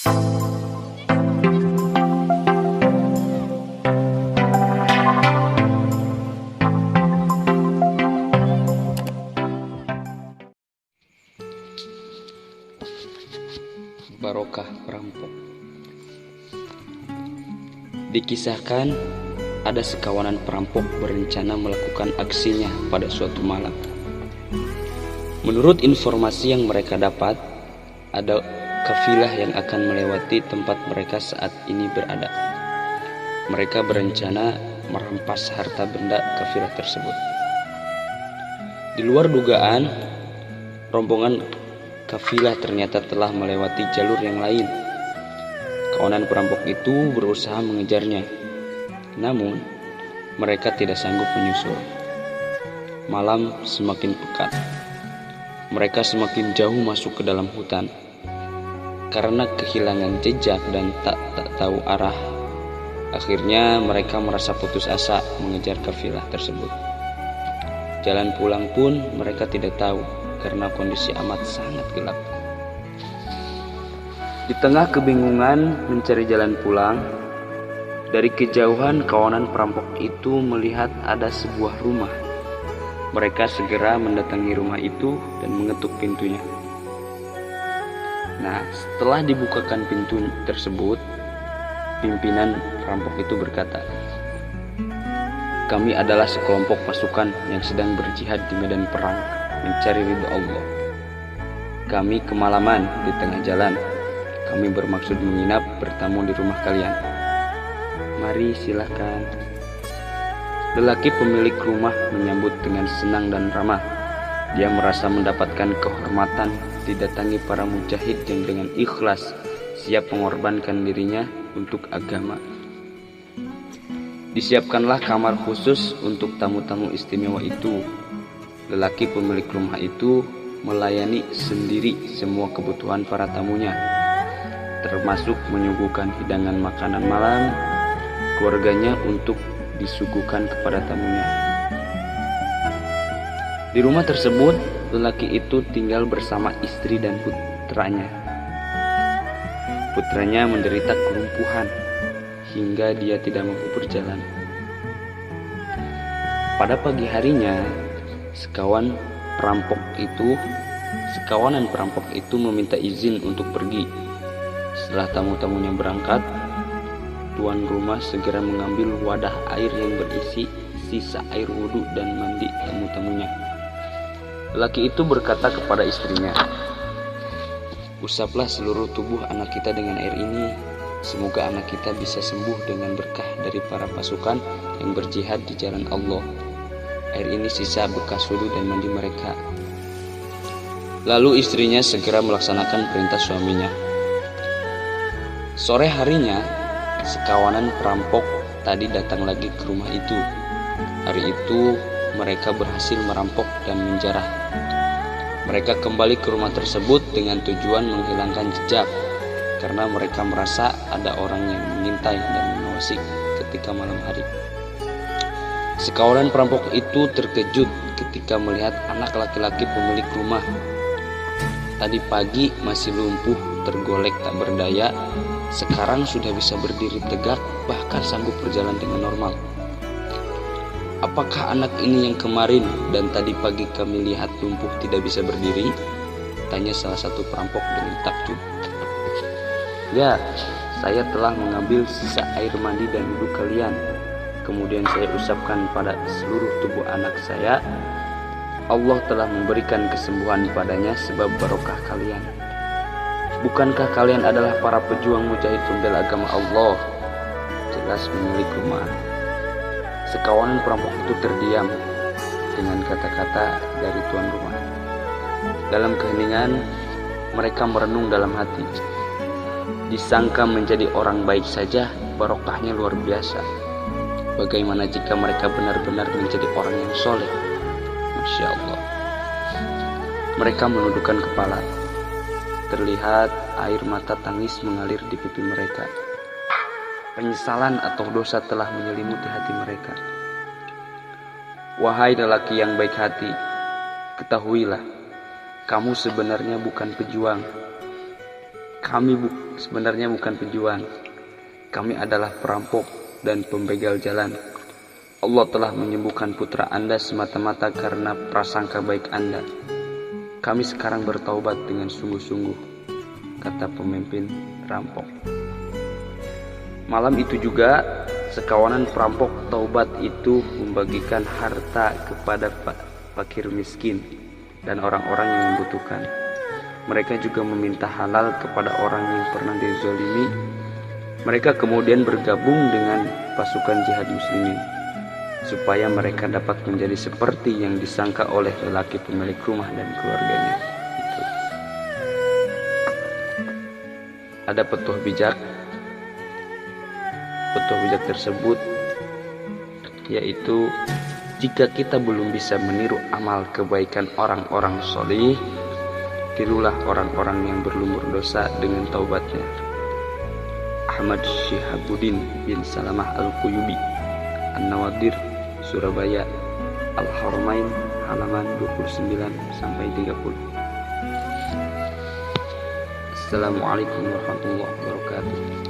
Barokah perampok. Dikisahkan ada sekawanan perampok berencana melakukan aksinya pada suatu malam. Menurut informasi yang mereka dapat, ada kafilah yang akan melewati tempat mereka saat ini berada. Mereka berencana merampas harta benda kafilah tersebut. Di luar dugaan, rombongan kafilah ternyata telah melewati jalur yang lain. Kawanan perampok itu berusaha mengejarnya, namun mereka tidak sanggup menyusul. Malam semakin pekat. Mereka semakin jauh masuk ke dalam hutan. Karena kehilangan jejak dan tak tahu arah, akhirnya mereka merasa putus asa mengejar kafilah tersebut. Jalan pulang pun mereka tidak tahu karena kondisi amat sangat gelap. Di tengah kebingungan mencari jalan pulang, dari kejauhan kawanan perampok itu melihat ada sebuah rumah. Mereka segera mendatangi rumah itu dan mengetuk pintunya. Nah, setelah dibukakan pintu tersebut, pimpinan perampok itu berkata, "Kami adalah sekelompok pasukan yang sedang berjihad di medan perang mencari ridho Allah. Kami kemalaman di tengah jalan. Kami bermaksud menginap bertamu di rumah kalian. Mari silakan." Lelaki pemilik rumah menyambut dengan senang dan ramah. Dia merasa mendapatkan kehormatan didatangi para mujahid yang dengan ikhlas siap mengorbankan dirinya untuk agama. Disiapkanlah kamar khusus untuk tamu-tamu istimewa itu. Lelaki pemilik rumah itu melayani sendiri semua kebutuhan para tamunya, termasuk menyuguhkan hidangan makanan malam keluarganya untuk disuguhkan kepada tamunya. Di rumah tersebut, lelaki itu tinggal bersama istri dan putranya. Putranya menderita kelumpuhan hingga dia tidak mampu berjalan. Pada pagi harinya, sekawanan perampok itu meminta izin untuk pergi. Setelah tamu-tamunya berangkat, tuan rumah segera mengambil wadah air yang berisi sisa air wudhu dan mandi tamu-tamunya. Lelaki itu berkata kepada istrinya, "Usaplah seluruh tubuh anak kita dengan air ini. Semoga anak kita bisa sembuh dengan berkah dari para pasukan yang berjihad di jalan Allah. Air ini sisa bekas wudhu dan mandi mereka." Lalu istrinya segera melaksanakan perintah suaminya. Sore harinya, sekawanan perampok tadi datang lagi ke rumah itu. Hari itu mereka berhasil merampok dan menjarah. Mereka kembali ke rumah tersebut dengan tujuan menghilangkan jejak, karena mereka merasa ada orang yang mengintai dan mengawasi ketika malam hari. Sekawanan perampok itu terkejut ketika melihat anak laki-laki pemilik rumah. Tadi pagi masih lumpuh, tergolek tak berdaya, sekarang sudah bisa berdiri tegak, bahkan sanggup berjalan dengan normal. "Apakah anak ini yang kemarin dan tadi pagi kami lihat lumpuh tidak bisa berdiri?" tanya salah satu perampok dengan takjub. "Ya, saya telah mengambil sisa air mandi dan wudhu kalian. Kemudian saya usapkan pada seluruh tubuh anak saya. Allah telah memberikan kesembuhan padanya sebab barokah kalian. Bukankah kalian adalah para pejuang mujahid pembela agama Allah?" jelas pemilik rumah. Sekawanan perampok itu terdiam dengan kata-kata dari tuan rumah. Dalam keheningan, mereka merenung dalam hati. Disangka menjadi orang baik saja, barokahnya luar biasa. Bagaimana jika mereka benar-benar menjadi orang yang soleh? Masya Allah. Mereka menundukkan kepala. Terlihat air mata tangis mengalir di pipi mereka. Penyesalan atau dosa telah menyelimuti hati mereka. "Wahai lelaki yang baik hati, ketahuilah, kamu sebenarnya bukan pejuang. Kami sebenarnya bukan pejuang. Kami adalah perampok dan pembegal jalan. Allah telah menyembuhkan putra Anda semata-mata karena prasangka baik Anda. Kami sekarang bertaubat dengan sungguh-sungguh, kata pemimpin perampok. Malam itu juga, sekawanan perampok taubat itu membagikan harta kepada fakir miskin dan orang-orang yang membutuhkan. Mereka juga meminta halal kepada orang yang pernah dizalimi. Mereka kemudian bergabung dengan pasukan jihad muslimin, supaya mereka dapat menjadi seperti yang disangka oleh lelaki pemilik rumah dan keluarganya. Itu. Ada petuah bijak. Petuah bijak tersebut yaitu, jika kita belum bisa meniru amal kebaikan orang-orang soleh, tirulah orang-orang yang berlumur dosa dengan taubatnya. Ahmad Syihabuddin bin Salamah Al-Quyubi, An-Nawadir, Surabaya, Al-Haramain, halaman 29-30. Assalamualaikum warahmatullahi wabarakatuh.